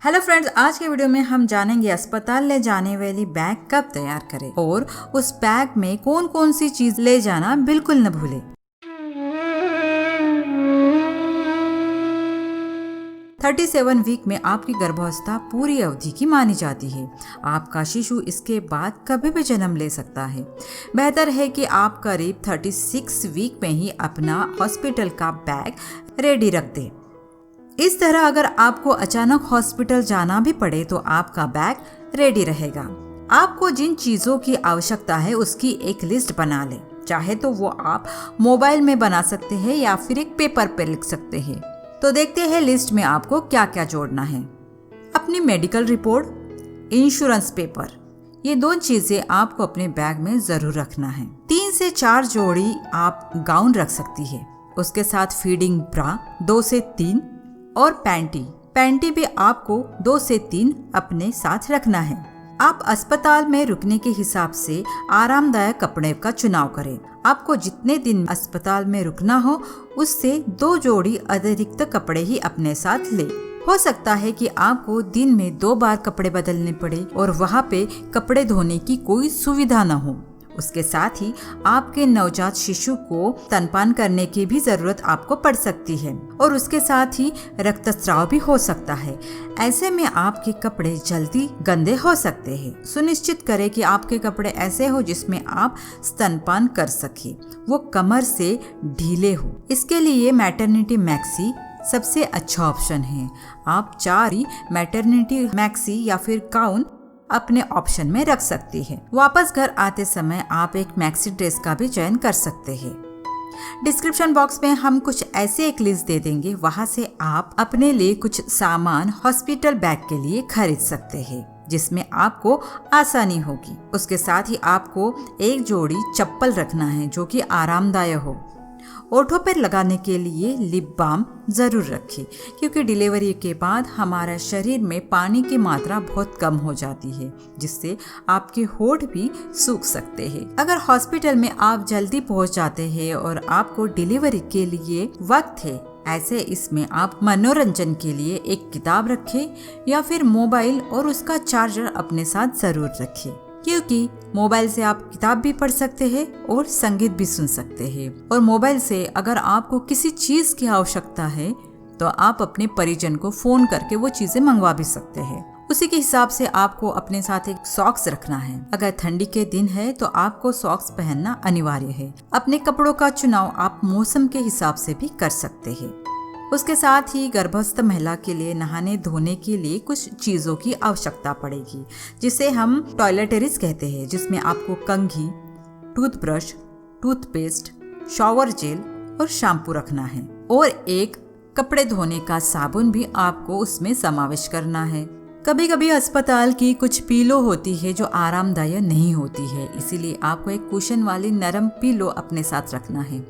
Hello friends, आज के video में हम जानेंगे अस्पताल ले जाने वाली बैग कब तैयार करें और उस बैग में कौन कौन सी चीज ले जाना बिल्कुल न भूलें। 37 वीक में आपकी गर्भावस्था पूरी अवधि की मानी जाती है। आपका शिशु इसके बाद कभी भी जन्म ले सकता है। बेहतर है कि आप करीब 36 वीक में ही अपना हॉस्पिटल का बैग रेडी रख दें। इस तरह अगर आपको अचानक हॉस्पिटल जाना भी पड़े तो आपका बैग रेडी रहेगा। आपको जिन चीजों की आवश्यकता है उसकी एक लिस्ट बना लें। चाहे तो वो आप मोबाइल में बना सकते हैं या फिर एक पेपर पर लिख सकते हैं। तो देखते हैं लिस्ट में आपको क्या क्या जोड़ना है। अपनी मेडिकल रिपोर्ट, इंश्योरेंस पेपर, ये 2 चीजें आपको अपने बैग में जरूर रखना है। 3 से 4 जोड़ी आप गाउन रख सकती है। उसके साथ फीडिंग ब्रा 2 से 3 और पैंटी भी आपको 2 से 3 अपने साथ रखना है। आप अस्पताल में रुकने के हिसाब से आरामदायक कपड़े का चुनाव करें। आपको जितने दिन अस्पताल में रुकना हो उससे 2 जोड़ी अतिरिक्त कपड़े ही अपने साथ ले। हो सकता है कि आपको दिन में 2 बार कपड़े बदलने पड़े और वहाँ पे कपड़े धोने की कोई सुविधा न हो। उसके साथ ही आपके नवजात शिशु को स्तनपान करने की भी जरूरत आपको पड़ सकती है और उसके साथ ही रक्तस्राव भी हो सकता है। ऐसे में आपके कपड़े जल्दी गंदे हो सकते हैं। सुनिश्चित करें कि आपके कपड़े ऐसे हो जिसमें आप स्तनपान कर सके, वो कमर से ढीले हो। इसके लिए मैटरनिटी मैक्सी सबसे अच्छा ऑप्शन है। आप 4 मैटरनिटी मैक्सी या फिर गाउन अपने ऑप्शन में रख सकती है। वापस घर आते समय आप एक मैक्सी ड्रेस का भी चयन कर सकते हैं। डिस्क्रिप्शन बॉक्स में हम कुछ ऐसे एक लिस्ट दे देंगे, वहां से आप अपने लिए कुछ सामान हॉस्पिटल बैग के लिए खरीद सकते हैं जिसमें आपको आसानी होगी। उसके साथ ही आपको एक जोड़ी चप्पल रखना है जो कि आरामदायक हो। ओठों पर लगाने के लिए लिप बाम जरूर रखें क्योंकि डिलीवरी के बाद हमारा शरीर में पानी की मात्रा बहुत कम हो जाती है जिससे आपके होठ भी सूख सकते हैं। अगर हॉस्पिटल में आप जल्दी पहुंच जाते हैं और आपको डिलीवरी के लिए वक्त है, ऐसे इसमें आप मनोरंजन के लिए एक किताब रखें या फिर मोबाइल और उसका चार्जर अपने साथ जरूर रखें क्योंकि मोबाइल से आप किताब भी पढ़ सकते हैं और संगीत भी सुन सकते हैं। और मोबाइल से अगर आपको किसी चीज की आवश्यकता है तो आप अपने परिजन को फोन करके वो चीजें मंगवा भी सकते हैं। उसी के हिसाब से आपको अपने साथ एक सॉक्स रखना है। अगर ठंडी के दिन है तो आपको सॉक्स पहनना अनिवार्य है। अपने कपड़ों का चुनाव आप मौसम के हिसाब से भी कर सकते हैं। उसके साथ ही गर्भस्थ महिला के लिए नहाने धोने के लिए कुछ चीज़ों की आवश्यकता पड़ेगी जिसे हम टॉयलेटरीज कहते हैं, जिसमें आपको कंघी, टूथब्रश, टूथपेस्ट, शॉवर जेल और शैम्पू रखना है और एक कपड़े धोने का साबुन भी आपको उसमें समावेश करना है। कभी कभी अस्पताल की कुछ पीलो होती है जो आरामदायक नहीं होती है, इसीलिए आपको एक कुशन वाली नरम पीलो अपने साथ रखना है।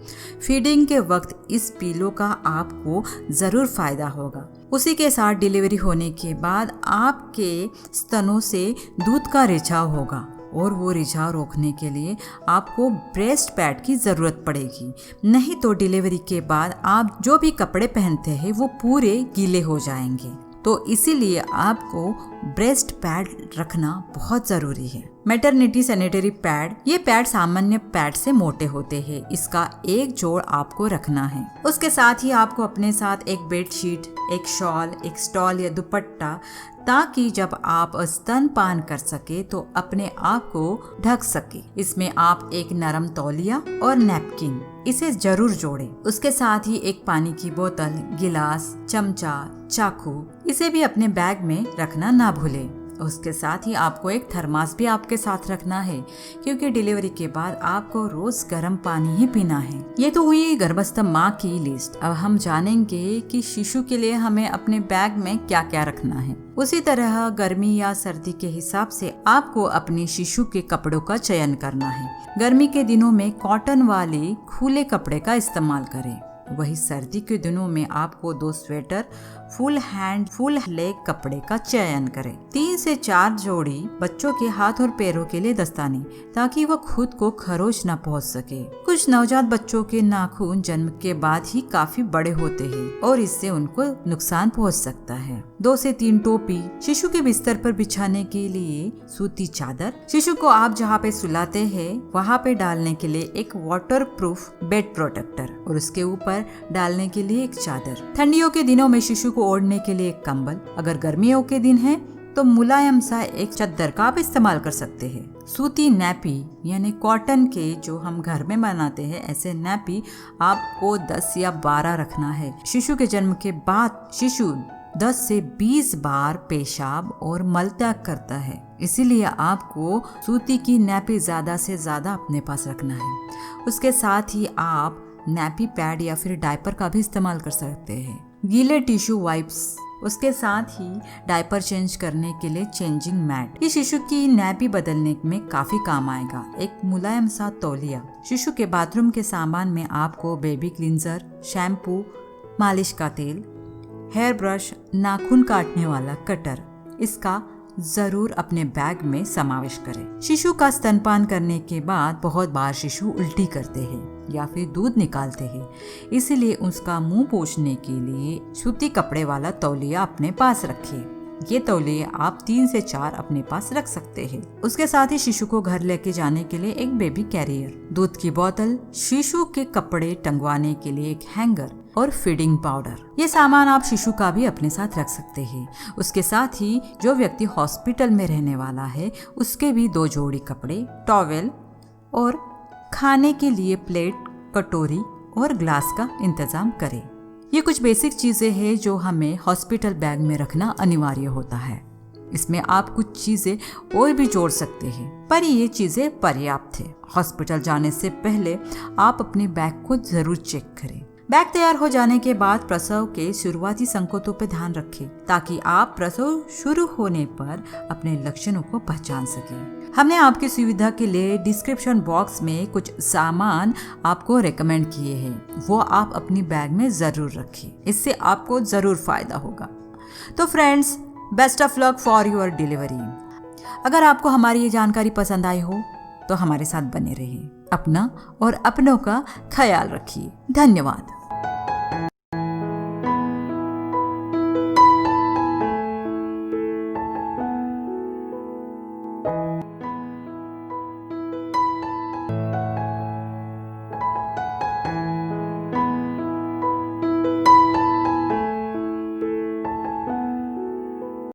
फीडिंग के वक्त इस पीलो का आपको ज़रूर फायदा होगा। उसी के साथ डिलीवरी होने के बाद आपके स्तनों से दूध का रिझाव होगा और वो रिझाव रोकने के लिए आपको ब्रेस्ट पैड की ज़रूरत पड़ेगी। नहीं तो डिलीवरी के बाद आप जो भी कपड़े पहनते हैं वो पूरे गीले हो जाएंगे। तो इसीलिए आपको ब्रेस्ट पैड रखना बहुत ज़रूरी है। मैटरनिटी सैनिटरी पैड, ये पैड सामान्य पैड से मोटे होते हैं। इसका एक जोड़ आपको रखना है। उसके साथ ही आपको अपने साथ एक बेडशीट, एक शॉल, एक स्टॉल या दुपट्टा, ताकि जब आप स्तनपान कर सके तो अपने आप को ढक सके। इसमें आप एक नरम तौलिया और नैपकिन इसे जरूर जोड़ें। उसके साथ ही एक पानी की बोतल, गिलास, चमचा, चाकू, इसे भी अपने बैग में रखना ना भूलें। उसके साथ ही आपको एक थर्मास भी आपके साथ रखना है क्योंकि डिलीवरी के बाद आपको रोज गर्म पानी ही पीना है। ये तो हुई गर्भस्थ माँ की लिस्ट। अब हम जानेंगे कि शिशु के लिए हमें अपने बैग में क्या क्या रखना है। उसी तरह गर्मी या सर्दी के हिसाब से आपको अपने शिशु के कपड़ों का चयन करना है। गर्मी के दिनों में कॉटन वाले खुले कपड़े का इस्तेमाल करें। वही सर्दी के दिनों में आपको 2 sweater, full hand full leg कपड़े का चयन करें। 3 से 4 जोड़ी बच्चों के हाथ और पैरों के लिए दस्ताने, ताकि वो खुद को खरोच न पहुंच सके। कुछ नवजात बच्चों के नाखून जन्म के बाद ही काफी बड़े होते हैं और इससे उनको नुकसान पहुंच सकता है। 2 से 3 टोपी, शिशु के बिस्तर पर बिछाने के लिए सूती चादर, शिशु को आप जहाँ पे सुलाते हैं वहाँ पे डालने के लिए एक वाटरप्रूफ बेड प्रोटेक्टर और उसके ऊपर डालने के लिए एक चादर। ठंडियों के दिनों में शिशु को ओढ़ने के लिए एक कंबल। अगर गर्मियों के दिन है तो मुलायम सा एक चद्दर का आप इस्तेमाल कर सकते हैं। सूती नैपी यानी कॉटन के जो हम घर में बनाते हैं, ऐसे नैपी आपको 10 या 12 रखना है। शिशु के जन्म के बाद शिशु 10 से 20 बार पेशाब और मल त्याग करता है, इसीलिए आपको सूती की नैपी ज्यादा से ज्यादा अपने पास रखना है। उसके साथ ही आप नैपी पैड या फिर डायपर का भी इस्तेमाल कर सकते हैं। गीले टिश्यू वाइप्स, उसके साथ ही डायपर चेंज करने के लिए चेंजिंग मैट। ये शिशु की नैपी बदलने में काफी काम आएगा। एक मुलायम सा तौलिया। शिशु के बाथरूम के सामान में आपको बेबी क्लींजर, शैम्पू, मालिश का तेल, हेयर ब्रश, नाखून काटने वाला कटर, इसका जरूर अपने बैग में समावेश करें। शिशु का स्तनपान करने के बाद बहुत बार शिशु उल्टी करते हैं या फिर दूध निकालते हैं, इसीलिए उसका मुंह पोंछने के लिए सूती कपड़े वाला तौलिया अपने पास रखिए। ये तौलिया आप 3 से 4 अपने पास रख सकते हैं। उसके साथ ही शिशु को घर लेके जाने के लिए एक बेबी कैरियर, दूध की बोतल, शिशु के कपड़े टंगवाने के लिए एक हैंगर और फीडिंग पाउडर। ये सामान आप शिशु का भी अपने साथ रख सकते हैं। उसके साथ ही जो व्यक्ति हॉस्पिटल में रहने वाला है उसके भी 2 जोड़ी कपड़े, टॉवेल और खाने के लिए प्लेट, कटोरी और ग्लास का इंतजाम करें। ये कुछ बेसिक चीजें हैं जो हमें हॉस्पिटल बैग में रखना अनिवार्य होता है। इसमें आप कुछ चीजें और भी जोड़ सकते हैं, पर ये चीजें पर्याप्त है। हॉस्पिटल जाने से पहले आप अपने बैग को जरूर चेक करें। बैग तैयार हो जाने के बाद प्रसव के शुरुआती संकेतों पर ध्यान रखें, ताकि आप प्रसव शुरू होने पर अपने लक्षणों को पहचान सकें। हमने आपकी सुविधा के लिए डिस्क्रिप्शन बॉक्स में कुछ सामान आपको रेकमेंड किए हैं, वो आप अपनी बैग में जरूर रखें, इससे आपको जरूर फायदा होगा। तो friends, best of luck for your delivery. अगर आपको हमारी ये जानकारी पसंद आई हो तो हमारे साथ बने रहिए। अपना और अपनों का ख्याल रखिए। धन्यवाद।